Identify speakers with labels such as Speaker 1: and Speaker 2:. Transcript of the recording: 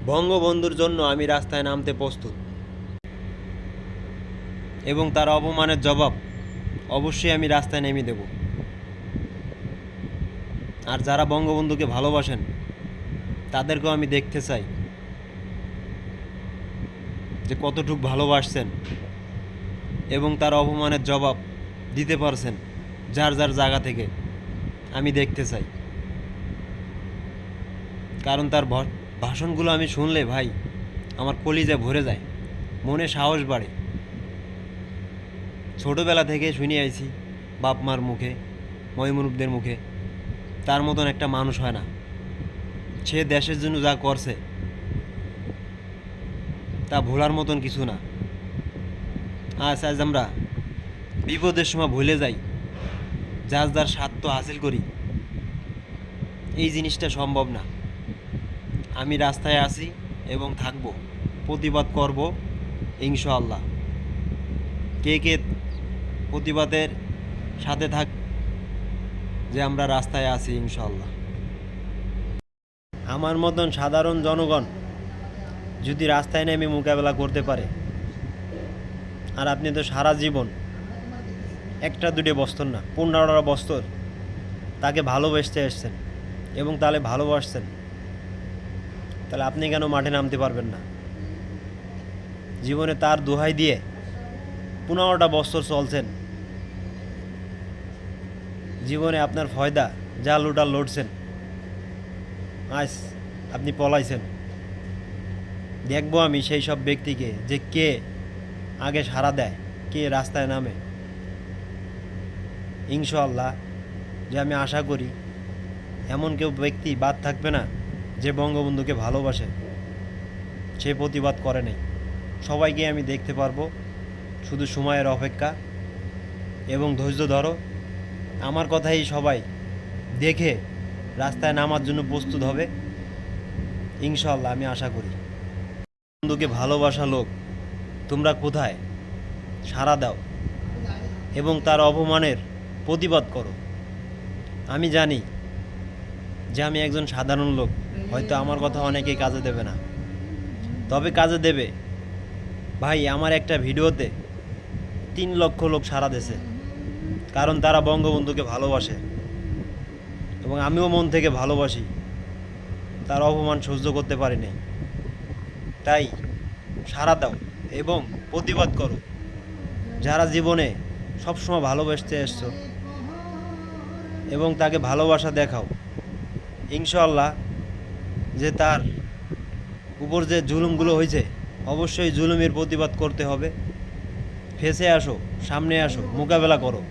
Speaker 1: বঙ্গবন্ধুর জন্য আমি রাস্তায় নামতে প্রস্তুত এবং তার অপমানের জবাব অবশ্যই আমি রাস্তায় নেমে দেব। আর যারা বঙ্গবন্ধুকে ভালোবাসেন তাদেরকেও আমি দেখতে চাই যে কতটুকু ভালোবাসছেন এবং তার অপমানের জবাব দিতে পারছেন যার যার জায়গা থেকে। আমি দেখতে চাই, কারণ তার ভাষণগুলো আমি শুনলে ভাই আমার কলিজা ভরে যায়, মনে সাহস বাড়ে। ছোটোবেলা থেকে শুনে আইছি বাপ মার মুখে, ময়মুনুবদের মুখে, তার মতন একটা মানুষ হয় না। সে দেশের জন্য যা করছে তা ভোলার মতন কিছু না। আজ আমরা বিপদের সময় ভুলে যাই, যার যার স্বার্থ হাসিল করি, এই জিনিসটা সম্ভব না। আমি রাস্তায় আছি এবং থাকবো, প্রতিবাদ করব ইনশাআল্লাহ। কে কে প্রতিবাদের সাথে থাক, যে আমরা রাস্তায় আছি ইনশাআল্লাহ। আমার মতন সাধারণ জনগণ যদি রাস্তায় নেমে মোকাবেলা করতে পারে, আর আপনি তো সারা জীবন একটা দুটো বছর না 15টা বছর তাকে ভালোবেসতে এসছেন এবং তাহলে ভালোবাসছেন, তাহলে আপনি কেন মাঠে নামতে পারবেন না? জীবনে তার দোহাই দিয়ে 15টা বছর চলছেন, জীবনে আপনার ফয়দা যা লুটা লড়ছেন, আজ আপনি পলাইছেন। দেখবো আমি সেই সব ব্যক্তিকে যে কে আগে সাড়া দেয়, কে রাস্তায় নামে। ইনশাআল্লাহ যে আমি আশা করি এমন কেউ ব্যক্তি বাদ থাকবে না যে বঙ্গবন্ধুকে ভালোবাসে, সে প্রতিবাদ করে নাই। সবাইকে আমি দেখতে পারবো, শুধু সময়ের অপেক্ষা এবং ধৈর্য ধরো। আমার কথাই সবাই দেখে রাস্তায় নামার জন্য প্রস্তুত হবে ইনশাআল্লাহ, আমি আশা করি। বন্ধুকে ভালোবাসা লোক তোমরা কোথায়? সাড়া দাও এবং তার অপমানের প্রতিবাদ করো। আমি জানি যে আমি একজন সাধারণ লোক, হয়তো আমার কথা অনেকেই কাজে দেবে না, তবে কাজে দেবে। ভাই, আমার একটা ভিডিওতে 3 লক্ষ লোক সাড়া দিয়েছে, কারণ তারা বঙ্গবন্ধুকে ভালোবাসে এবং আমিও মন থেকে ভালোবাসি। তার অপমান সহ্য করতে পারি নাই, তাই সাড়া দাও এবং প্রতিবাদ করো। যারা জীবনে সবসময় ভালোবাসতে এসছো এবং তাকে ভালোবাসা দেখাও, ইনশাআল্লাহ যে তার উপর যে জুলুমগুলো হয়েছে, অবশ্যই জুলুমের প্রতিবাদ করতে হবে। ফেসে আসো, সামনে আসো, মোকাবেলা করো।